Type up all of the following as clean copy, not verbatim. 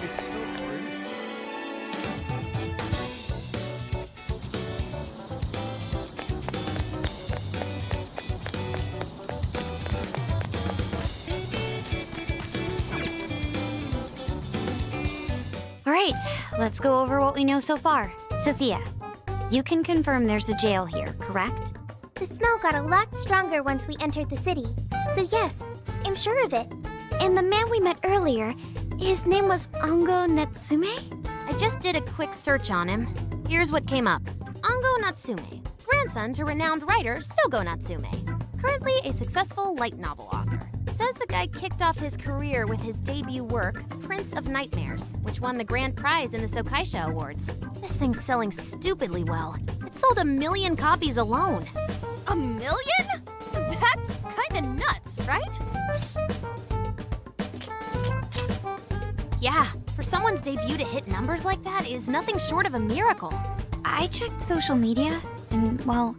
It's so pretty. All right, let's go over what we know so far. Sophia, you can confirm there's a jail here, correct? The smell got a lot stronger once we entered the city. So yes, I'm sure of it. And the man we met earlier, his name was Ango Natsume? I just did a quick search on him. Here's what came up. Ango Natsume, grandson to renowned writer Sogo Natsume. Currently a successful light novel author. Says the guy kicked off his career with his debut work, Prince of Nightmares, which won the grand prize in the Sokaisha Awards. This thing's selling stupidly well. It sold 1 million copies alone. 1 million? That's kinda nuts, right? Yeah, for someone's debut to hit numbers like that is nothing short of a miracle. I checked social media, and, well,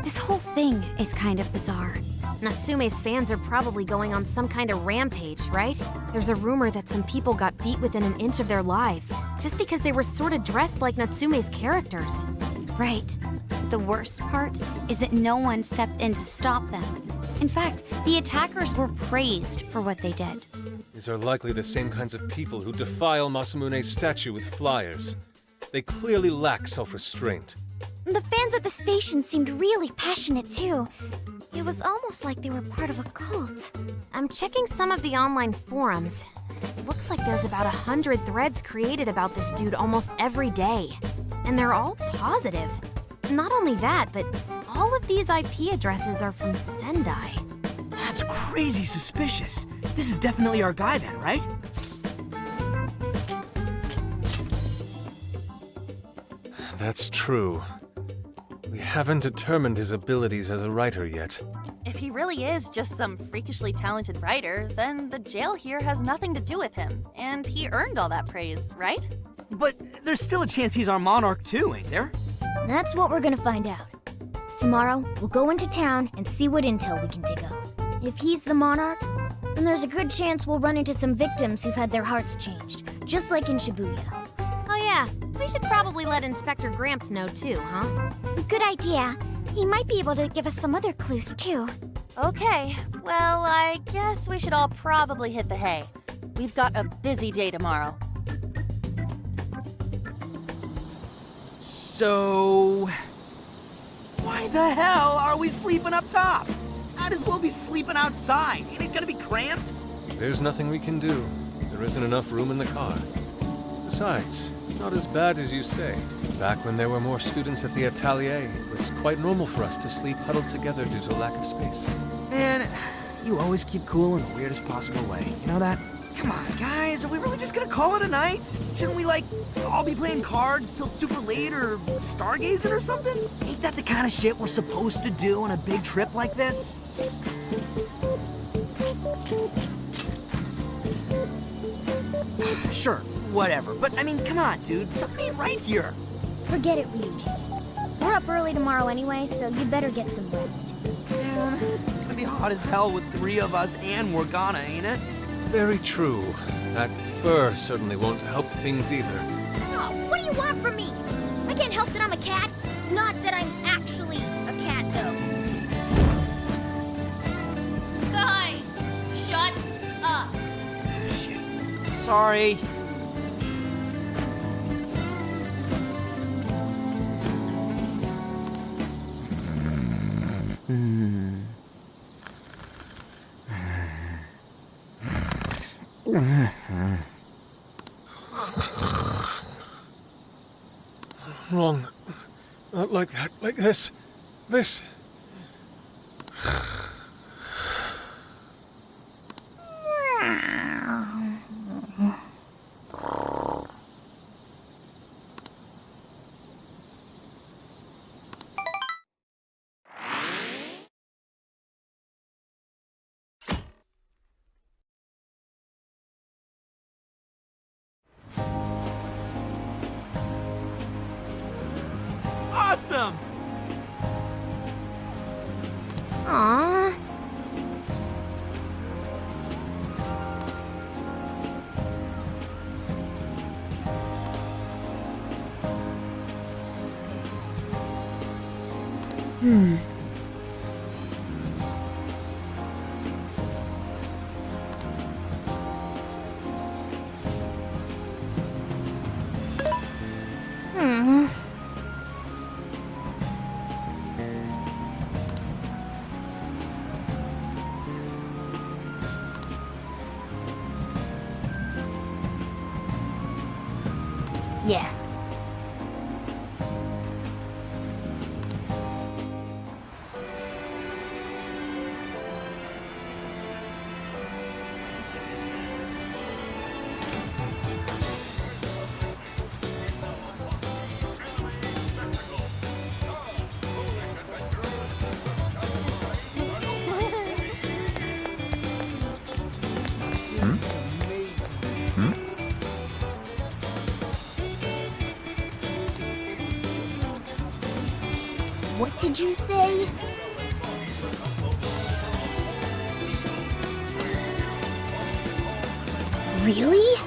this whole thing is kind of bizarre. Natsume's fans are probably going on some kind of rampage, right? There's a rumor that some people got beat within an inch of their lives, just because they were sort of dressed like Natsume's characters. Right. The worst part is that no one stepped in to stop them. In fact, the attackers were praised for what they did. These are likely the same kinds of people who defile Masamune's statue with flyers. They clearly lack self-restraint. The fans at the station seemed really passionate too. It was almost like they were part of a cult. I'm checking some of the online forums. Looks like there's about 100 threads created about this dude almost every day. And they're all positive. Not only that, but all of these IP addresses are from Sendai. That's crazy suspicious. This is definitely our guy then, right? That's true. We haven't determined his abilities as a writer yet. If he really is just some freakishly talented writer, then the jail here has nothing to do with him, and he earned all that praise, right? But there's still a chance he's our monarch too, ain't there? That's what we're gonna find out. Tomorrow, we'll go into town and see what intel we can dig up. If he's the monarch, then there's a good chance we'll run into some victims who've had their hearts changed, just like in Shibuya. Oh yeah, we should probably let Inspector Gramps know too, huh? Good idea. He might be able to give us some other clues too. Okay, well, I guess we should all probably hit the hay. We've got a busy day tomorrow. So... why the hell are we sleeping up top? Might as well be sleeping outside. Ain't it gonna be cramped? There's nothing we can do. There isn't enough room in the car. Besides, it's not as bad as you say. Back when there were more students at the atelier, it was quite normal for us to sleep huddled together due to lack of space. Man, you always keep cool in the weirdest possible way. You know that? Come on, guys, are we really just gonna call it a night? Shouldn't we, like, all be playing cards till super late or stargazing or something? Ain't that the kind of shit we're supposed to do on a big trip like this? Sure, whatever, but I mean, come on, dude, something ain't right here. Forget it, Ryuji. We're up early tomorrow anyway, so you better get some rest. Man, it's gonna be hot as hell with 3 of us and Morgana, ain't it? Very true. That fur certainly won't help things either. Oh, what do you want from me? I can't help that I'm a cat. Not that I'm actually a cat, though. Guys, shut up! Shit, sorry. Wrong. Not like that. Like this. This. Awesome! Aww. Yeah. What did you say? Really?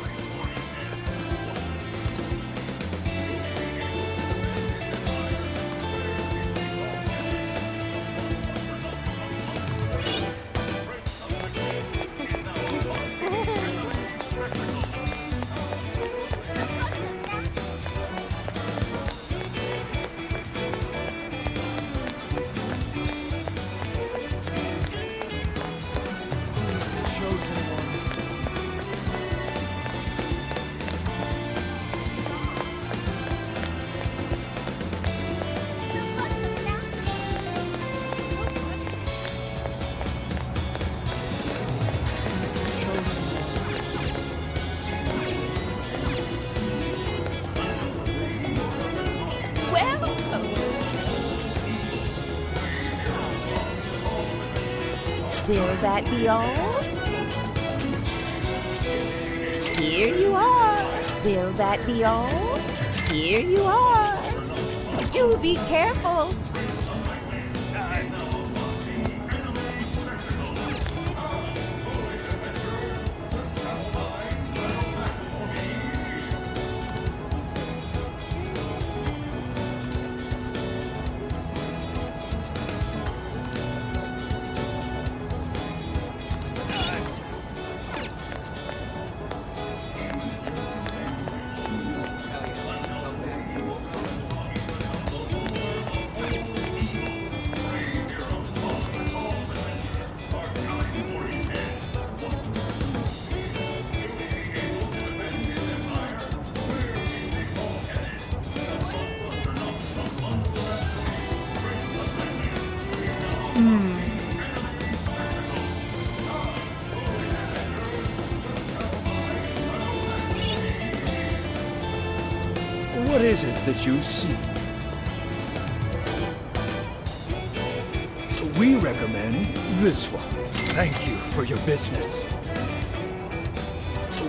Will that be all? Here you are. Will that be all? Here you are. Do be careful. What is it that you see? We recommend this one. Thank you for your business.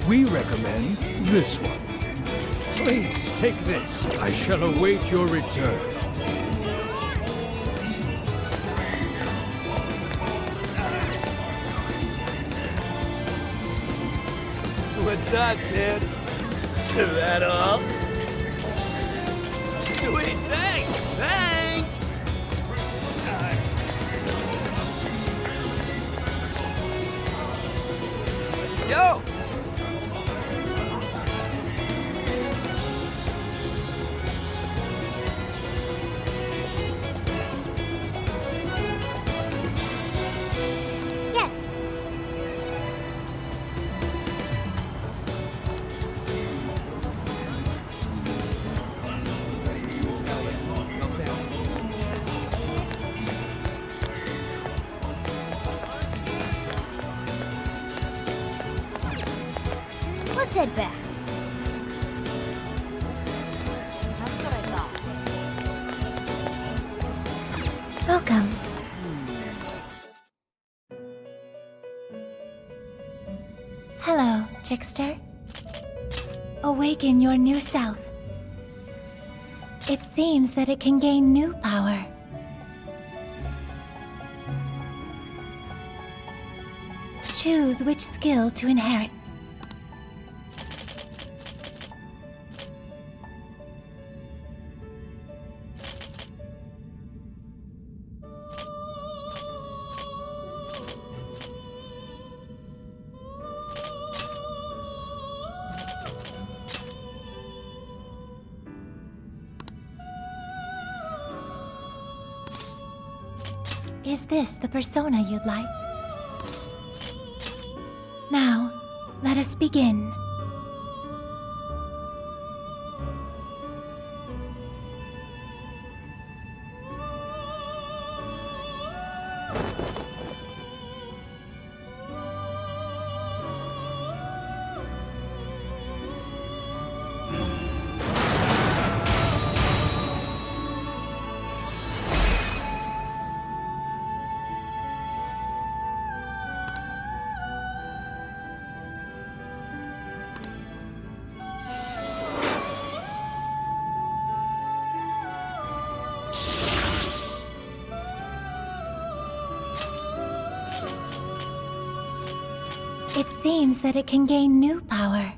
We recommend this one. Please take this. I shall await your return. What's up, dude? Is that all? Sweet thing! Thanks! Yo! Yes. Let's head back. That's what I thought. Welcome. Hello, trickster. Awaken your new self. It seems that it can gain new power. Choose which skill to inherit. Is this the persona you'd like? Now, let us begin. It seems that it can gain new power.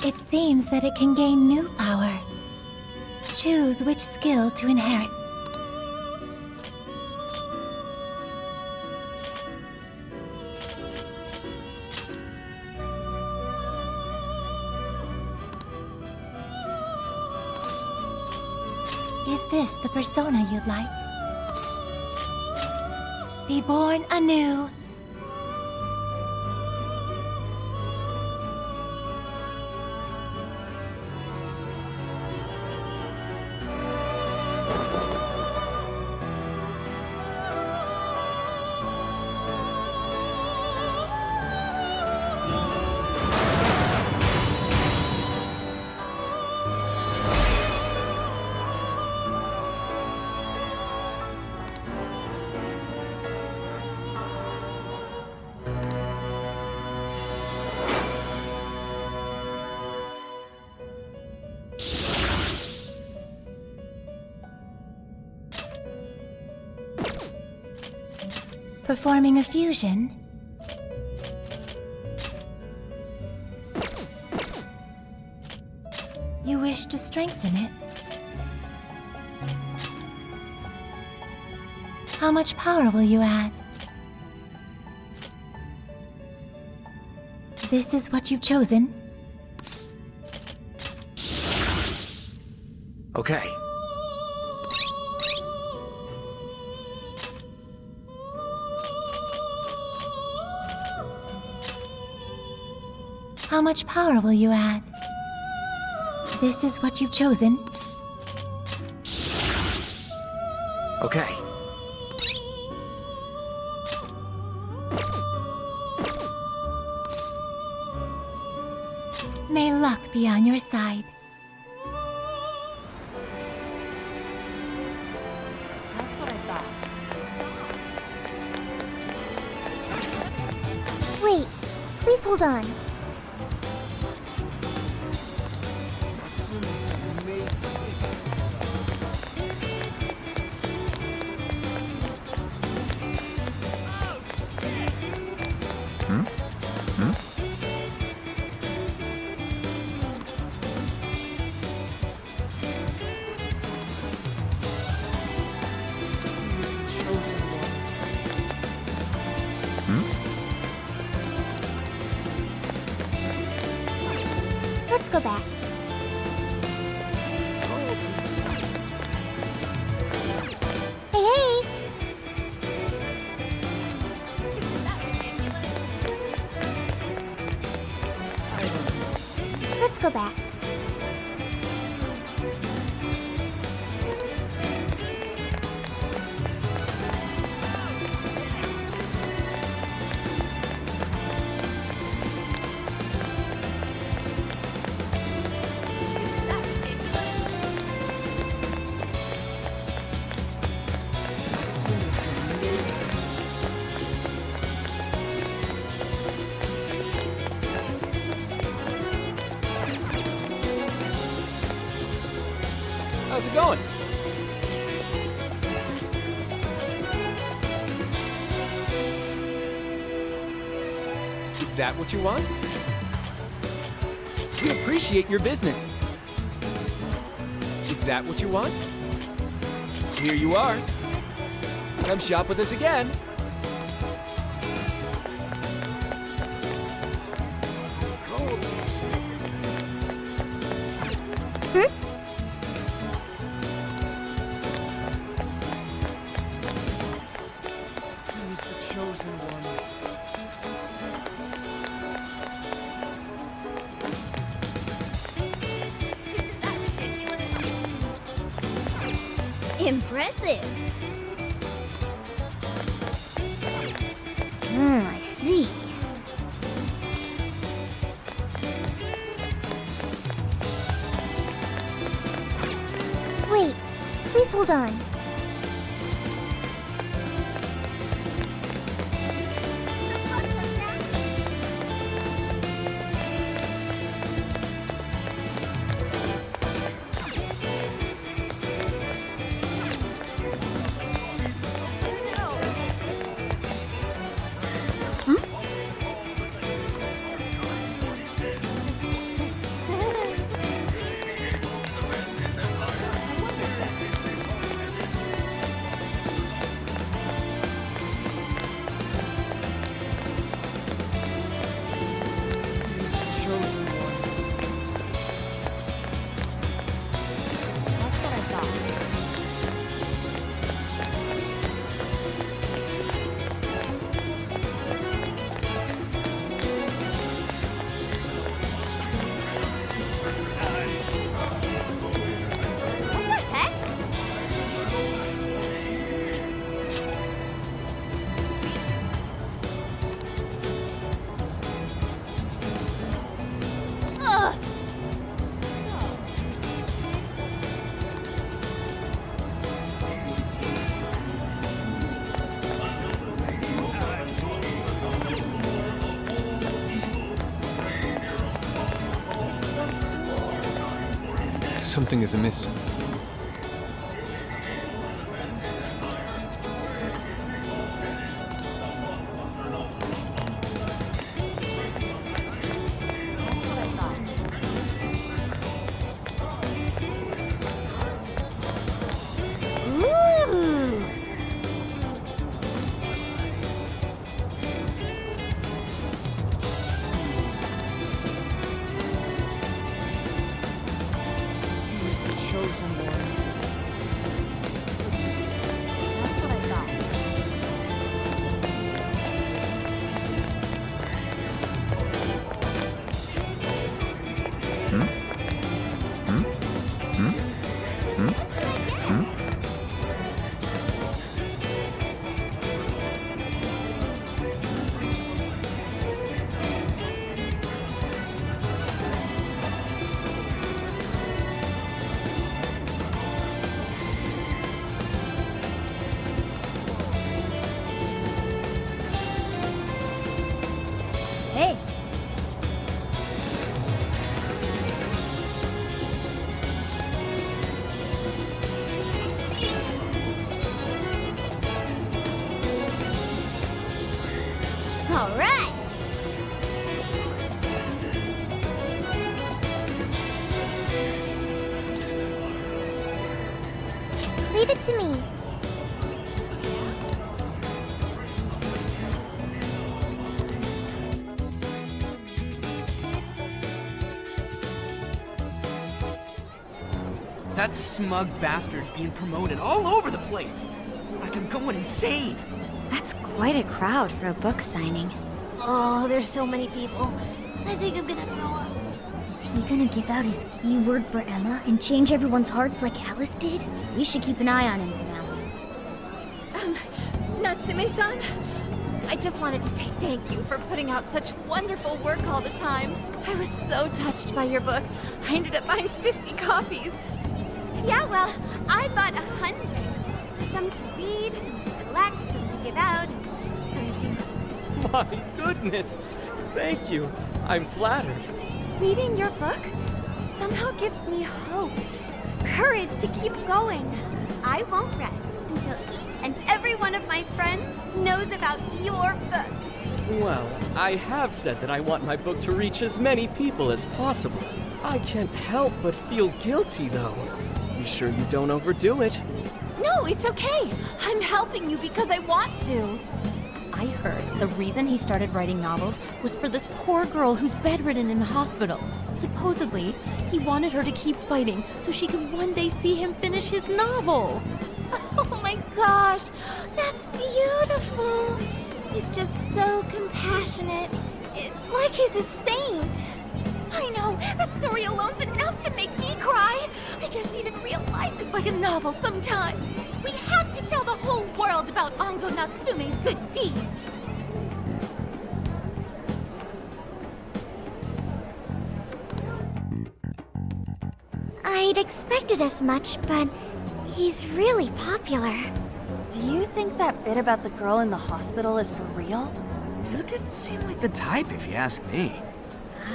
It seems that it can gain new power. Choose which skill to inherit. Is this the persona you'd like? Be born anew. Performing a fusion. You wish to strengthen it. How much power will you add? This is what you've chosen. Okay. How much power will you add? This is what you've chosen. Okay. May luck be on your side. That's what I thought. Wait, please hold on. Let's go back. Hey, hey! Let's go back. How's it going? Is that what you want? We appreciate your business. Is that what you want? Here you are. Come shop with us again. Impressive. I see. Wait, please hold on. Something is amiss. Hey. All right. Leave it to me. That smug bastard's being promoted all over the place. Like I'm going insane. That's quite a crowd for a book signing. Oh, there's so many people. I think I'm gonna throw up. Is he gonna give out his keyword for Emma and change everyone's hearts like Alice did? We should keep an eye on him for now. Natsume-san, I just wanted to say thank you for putting out such wonderful work all the time. I was so touched by your book. I ended up buying 50 copies. Yeah, well, I bought 100. Some to read, some to collect, some to give out, and some to... My goodness! Thank you. I'm flattered. Reading your book somehow gives me hope, courage to keep going. I won't rest until each and every one of my friends knows about your book. Well, I have said that I want my book to reach as many people as possible. I can't help but feel guilty, though. Be sure you don't overdo it. No, it's okay. I'm helping you because I want to. I heard the reason he started writing novels was for this poor girl who's bedridden in the hospital. Supposedly, he wanted her to keep fighting so she could one day see him finish his novel. Oh my gosh, that's beautiful. He's just so compassionate. It's like he's a saint. I know, that story alone's enough to make me cry. I guess even real life is like a novel sometimes. We have to tell the whole world about Ango Natsume's good deeds. I'd expected as much, but he's really popular. Do you think that bit about the girl in the hospital is for real? Dude didn't seem like the type, if you ask me.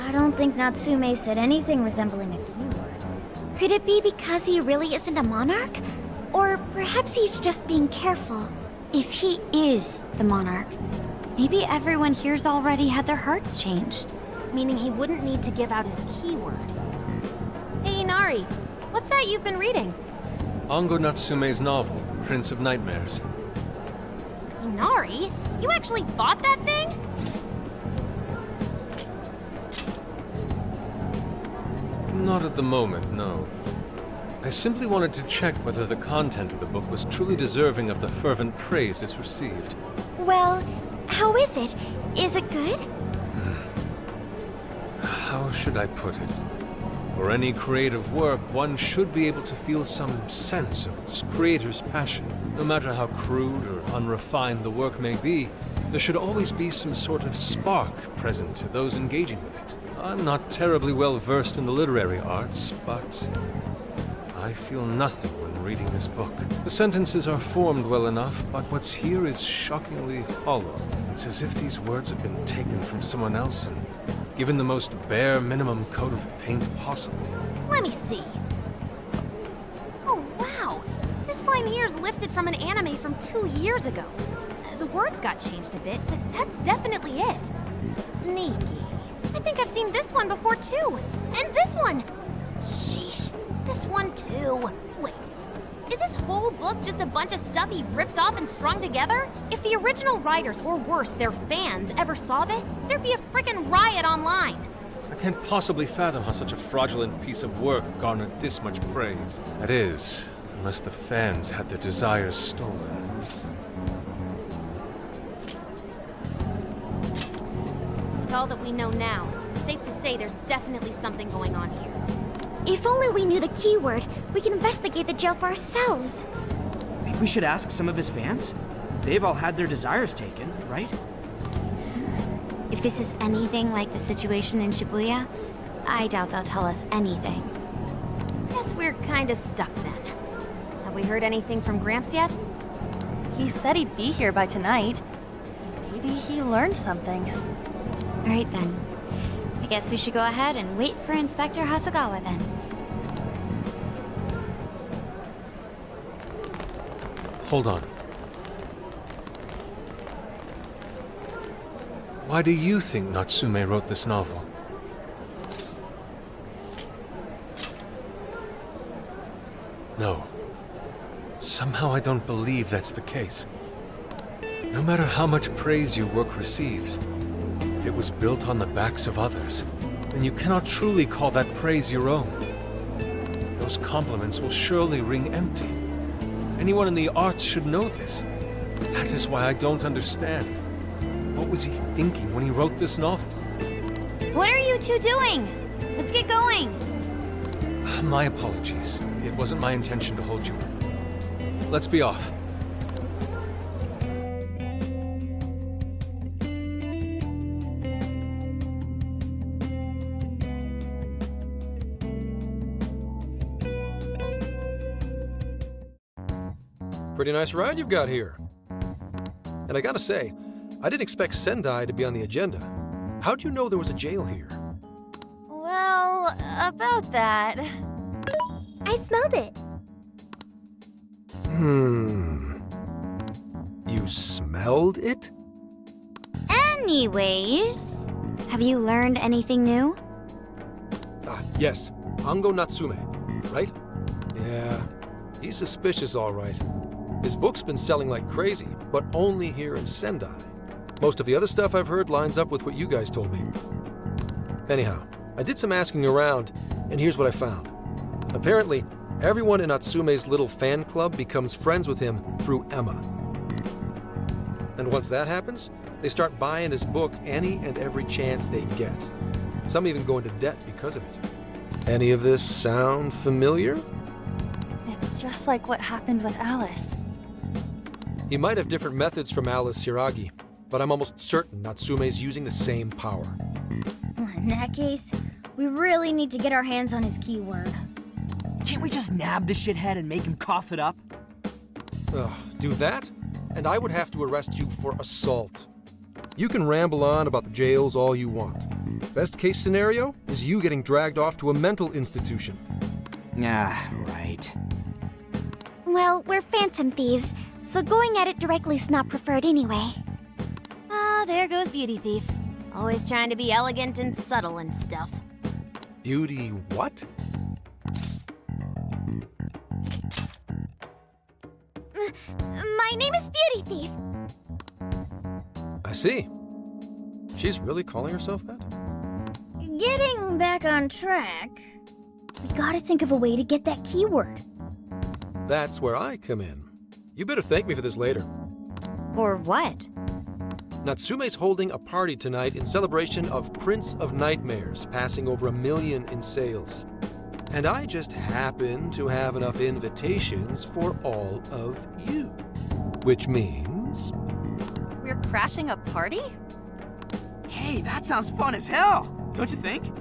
I don't think Natsume said anything resembling a keyword. Could it be because he really isn't a monarch? Or perhaps he's just being careful. If he is the monarch, maybe everyone here's already had their hearts changed. Meaning he wouldn't need to give out his keyword. Hey, Inari, what's that you've been reading? Ango Natsume's novel, Prince of Nightmares. Inari? You actually bought that thing? Not at the moment, no. I simply wanted to check whether the content of the book was truly deserving of the fervent praise it's received. Well, how is it? Is it good? How should I put it? For any creative work, one should be able to feel some sense of its creator's passion. No matter how crude or unrefined the work may be, there should always be some sort of spark present to those engaging with it. I'm not terribly well versed in the literary arts, but I feel nothing when reading this book. The sentences are formed well enough, but what's here is shockingly hollow. It's as if these words have been taken from someone else and given the most bare minimum coat of paint possible. Let me see. Oh, wow. This line here is lifted from an anime from 2 years ago. The words got changed a bit, but that's definitely it. Sneaky. I think I've seen this one before, too. And this one. Sheesh. This one, too. Wait. Is this whole book just a bunch of stuff he ripped off and strung together? If the original writers, or worse, their fans, ever saw this, there'd be a frickin' riot online. I can't possibly fathom how such a fraudulent piece of work garnered this much praise. That is, unless the fans had their desires stolen. With all that we know now, it's safe to say there's definitely something going on here. If only we knew the keyword, we can investigate the jail for ourselves. Think we should ask some of his fans? They've all had their desires taken, right? If this is anything like the situation in Shibuya, I doubt they'll tell us anything. Guess we're kinda stuck then. Have we heard anything from Gramps yet? He said he'd be here by tonight. Maybe he learned something. All right then. I guess we should go ahead and wait for Inspector Hasagawa then. Hold on. Why do you think Natsume wrote this novel? No. Somehow I don't believe that's the case. No matter how much praise your work receives, if it was built on the backs of others, then you cannot truly call that praise your own. Those compliments will surely ring empty. Anyone in the arts should know this. That is why I don't understand. What was he thinking when he wrote this novel? What are you two doing? Let's get going. My apologies. It wasn't my intention to hold you up. Let's be off. Pretty nice ride you've got here. And I gotta say, I didn't expect Sendai to be on the agenda. How'd you know there was a jail here? Well, about that. I smelled it. You smelled it? Anyways, have you learned anything new? Ah, yes. Ango Natsume, right? Yeah, he's suspicious all right. His book's been selling like crazy, but only here in Sendai. Most of the other stuff I've heard lines up with what you guys told me. Anyhow, I did some asking around, and here's what I found. Apparently, everyone in Natsume's little fan club becomes friends with him through Emma. And once that happens, they start buying his book any and every chance they get. Some even go into debt because of it. Any of this sound familiar? just like what happened with Alice. He might have different methods from Alice Hiragi, but I'm almost certain Natsume's using the same power. In that case, we really need to get our hands on his keyword. Can't we just nab the shithead and make him cough it up? Ugh, do that? And I would have to arrest you for assault. You can ramble on about the jails all you want. Best case scenario is you getting dragged off to a mental institution. Ah, right. Well, we're phantom thieves, so going at it directly's not preferred anyway. Ah, there goes Beauty Thief. Always trying to be elegant and subtle and stuff. Beauty what? My name is Beauty Thief. I see. She's really calling herself that? Getting back on track, we gotta think of a way to get that keyword. That's where I come in. You better thank me for this later. Or what? Natsume's holding a party tonight in celebration of Prince of Nightmares passing over 1 million in sales. And I just happen to have enough invitations for all of you. Which means... We're crashing a party? Hey, that sounds fun as hell, don't you think?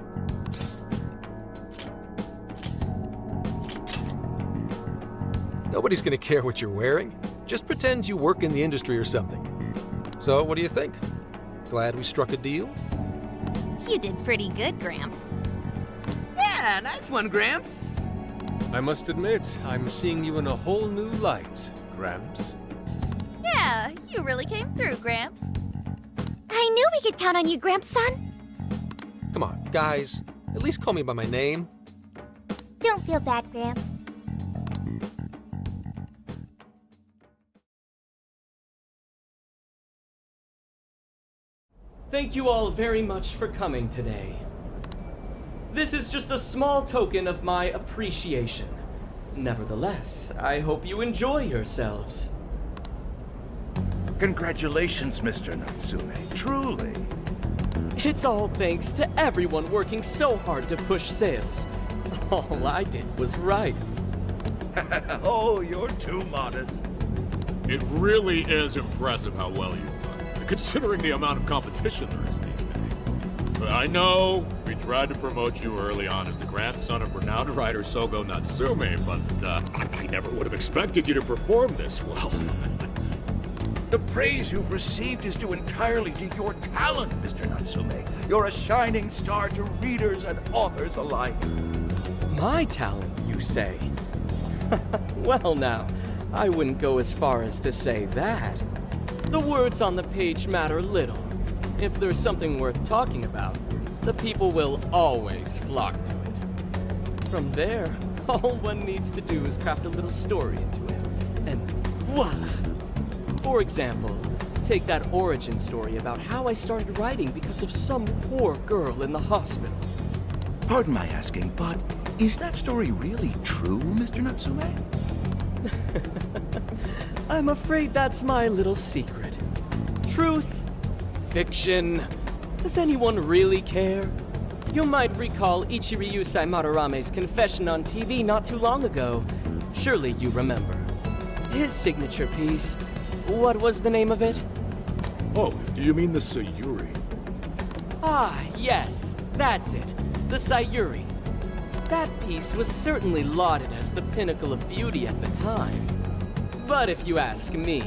Nobody's gonna care what you're wearing. Just pretend you work in the industry or something. So, what do you think? Glad we struck a deal? You did pretty good, Gramps. Yeah, nice one, Gramps. I must admit, I'm seeing you in a whole new light, Gramps. Yeah, you really came through, Gramps. I knew we could count on you, Gramps-son. Come on, guys. At least call me by my name. Don't feel bad, Gramps. Thank you all very much for coming today. This is just a small token of my appreciation. Nevertheless, I hope you enjoy yourselves. Congratulations, Mr. Natsume. Truly. It's all thanks to everyone working so hard to push sales. All I did was write. Oh, you're too modest. It really is impressive how well you've done, considering the amount of competition there is these days. I know we tried to promote you early on as the grandson of renowned writer Sogo Natsume, but I never would have expected you to perform this well. The praise you've received is due entirely to your talent, Mr. Natsume. You're a shining star to readers and authors alike. My talent, you say? Well now, I wouldn't go as far as to say that. The words on the page matter little. If there's something worth talking about, the people will always flock to it. From there, all one needs to do is craft a little story into it, and voila! For example, take that origin story about how I started writing because of some poor girl in the hospital. Pardon my asking, but is that story really true, Mr. Natsume? I'm afraid that's my little secret. Truth, fiction, does anyone really care? You might recall Ichiryusai Madarame's confession on TV not too long ago. Surely you remember. His signature piece. What was the name of it? Oh, do you mean the Sayuri? Ah, yes, that's it. The Sayuri. That piece was certainly lauded as the pinnacle of beauty at the time. But if you ask me,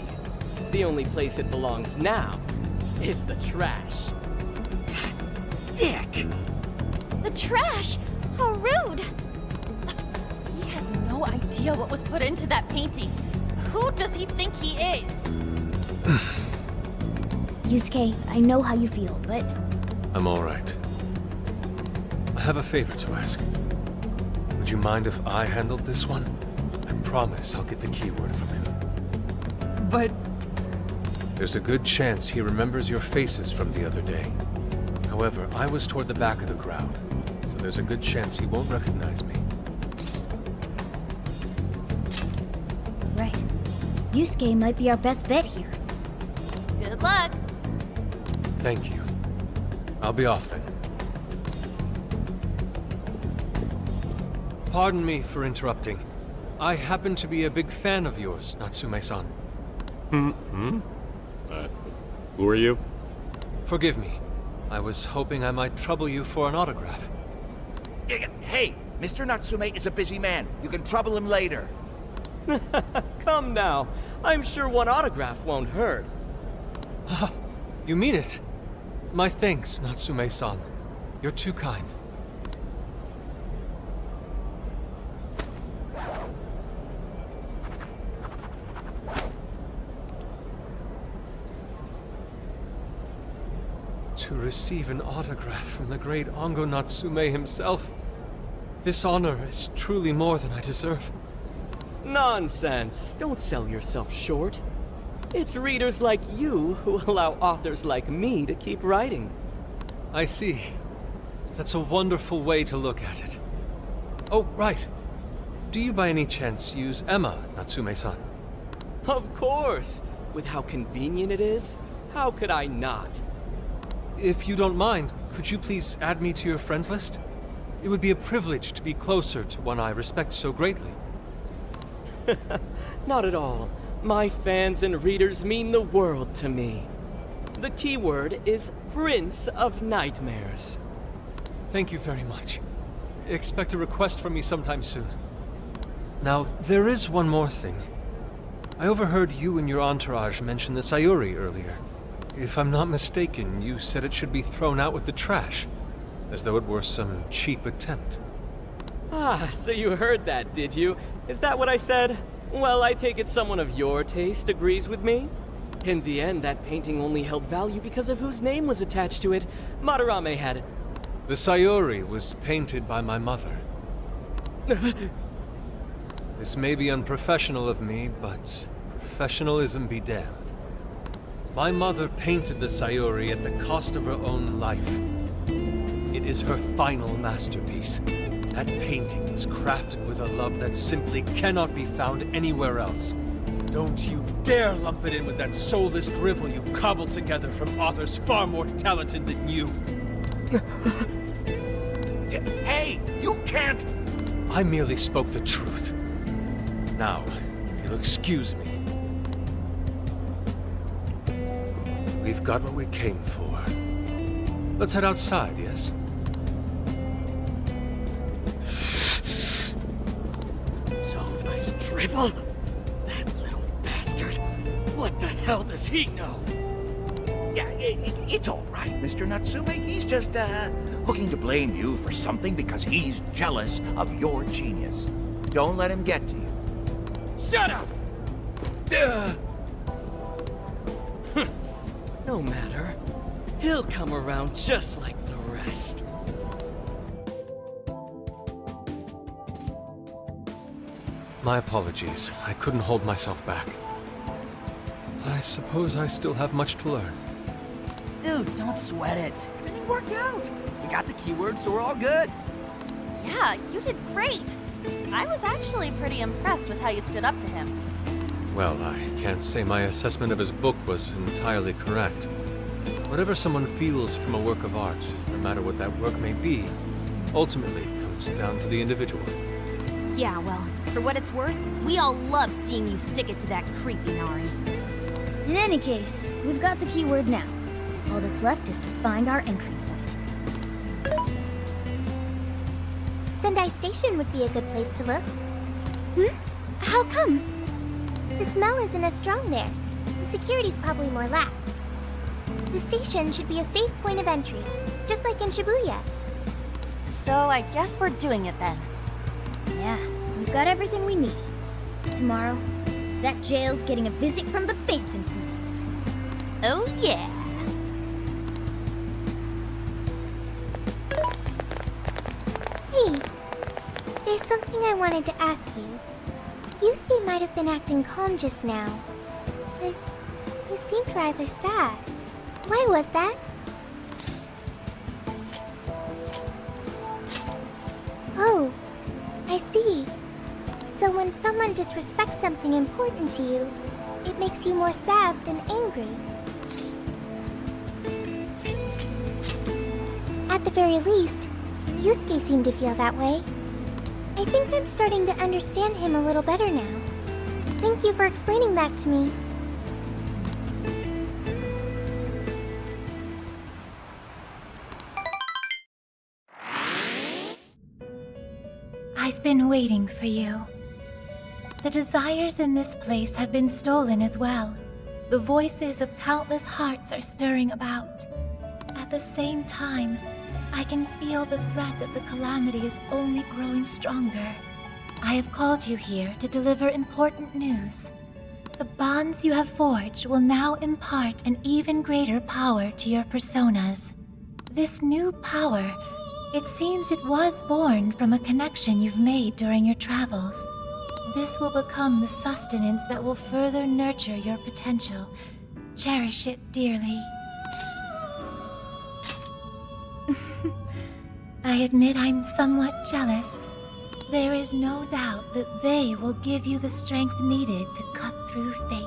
the only place it belongs now is the trash. Dick! The trash? How rude! He has no idea what was put into that painting. Who does he think he is? Yusuke, I know how you feel, but... I'm all right. I have a favor to ask. Would you mind if I handled this one? I promise I'll get the keyword from him. But... There's a good chance he remembers your faces from the other day. However, I was toward the back of the crowd, so there's a good chance he won't recognize me. Right. Yusuke might be our best bet here. Good luck. Thank you. I'll be off then. Pardon me for interrupting. I happen to be a big fan of yours, Natsume-san. Who are you? Forgive me. I was hoping I might trouble you for an autograph. Hey, Mr. Natsume is a busy man. You can trouble him later. Come now. I'm sure one autograph won't hurt. You mean it? My thanks, Natsume-san. You're too kind. To receive an autograph from the great Ango Natsume himself, this honor is truly more than I deserve. Nonsense. Don't sell yourself short. It's readers like you who allow authors like me to keep writing. I see. That's a wonderful way to look at it. Oh, right. Do you by any chance use Emma, Natsume-san? Of course. With how convenient it is, how could I not? If you don't mind, could you please add me to your friends list? It would be a privilege to be closer to one I respect so greatly. Not at all. My fans and readers mean the world to me. The keyword is Prince of Nightmares. Thank you very much. Expect a request from me sometime soon. Now, there is one more thing. I overheard you and your entourage mention the Sayuri earlier. If I'm not mistaken, you said it should be thrown out with the trash, as though it were some cheap attempt. Ah, so you heard that, did you? Is that what I said? Well, I take it someone of your taste agrees with me. In the end, that painting only held value because of whose name was attached to it. Madarame had it. The Sayuri was painted by my mother. This may be unprofessional of me, but professionalism be damned. My mother painted the Sayuri at the cost of her own life. It is her final masterpiece. That painting was crafted with a love that simply cannot be found anywhere else. Don't you dare lump it in with that soulless drivel you cobbled together from authors far more talented than you. Hey, you can't! I merely spoke the truth. Now, if you'll excuse me. We've got what we came for. Let's head outside, yes? Soulless drivel? That little bastard. What the hell does he know? Yeah, it's all right, Mr. Natsume. He's just, looking to blame you for something because he's jealous of your genius. Don't let him get to you. Shut up! No matter. He'll come around just like the rest. My apologies. I couldn't hold myself back. I suppose I still have much to learn. Dude, don't sweat it. Everything worked out. We got the keyword, so we're all good. Yeah, you did great. I was actually pretty impressed with how you stood up to him. Well, I can't say my assessment of his book was entirely correct. Whatever someone feels from a work of art, no matter what that work may be, ultimately comes down to the individual. Yeah, well, for what it's worth, we all loved seeing you stick it to that creepy Nari. In any case, we've got the keyword now. All that's left is to find our entry point. Sendai Station would be a good place to look. How come? The smell isn't as strong there. The security's probably more lax. The station should be a safe point of entry, just like in Shibuya. So I guess we're doing it then. Yeah, we've got everything we need. Tomorrow, that jail's getting a visit from the Phantom Thieves. Oh yeah! Hey, there's something I wanted to ask you. Yusuke might have been acting calm just now, but he seemed rather sad. Why was that? Oh, I see. So when someone disrespects something important to you, it makes you more sad than angry. At the very least, Yusuke seemed to feel that way. I think I'm starting to understand him a little better now. Thank you for explaining that to me. I've been waiting for you. The desires in this place have been stolen as well. The voices of countless hearts are stirring about. At the same time, I can feel the threat of the calamity is only growing stronger. I have called you here to deliver important news. The bonds you have forged will now impart an even greater power to your personas. This new power, it seems it was born from a connection you've made during your travels. This will become the sustenance that will further nurture your potential. Cherish it dearly. I admit I'm somewhat jealous. There is no doubt that they will give you the strength needed to cut through fate.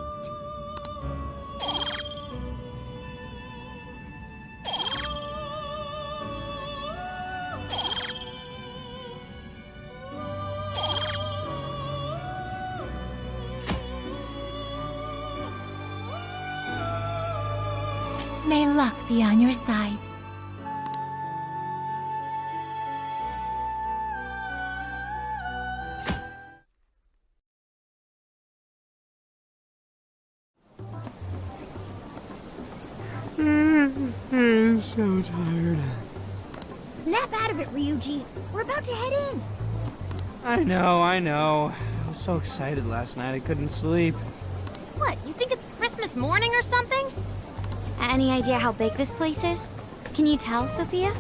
May luck be on your side. I'm so tired. Snap out of it, Ryuji. We're about to head in. I know. I was so excited last night I couldn't sleep. What, you think it's Christmas morning or something? Any idea how big this place is? Can you tell, Sophia?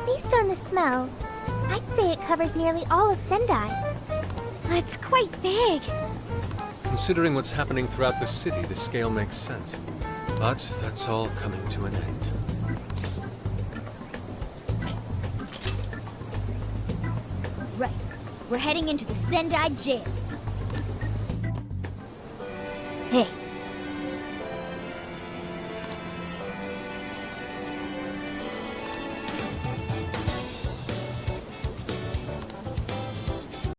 Based on the smell, I'd say it covers nearly all of Sendai. It's quite big. Considering what's happening throughout the city, the scale makes sense. But that's all coming to an end. Right. We're heading into the Sendai jail. Hey,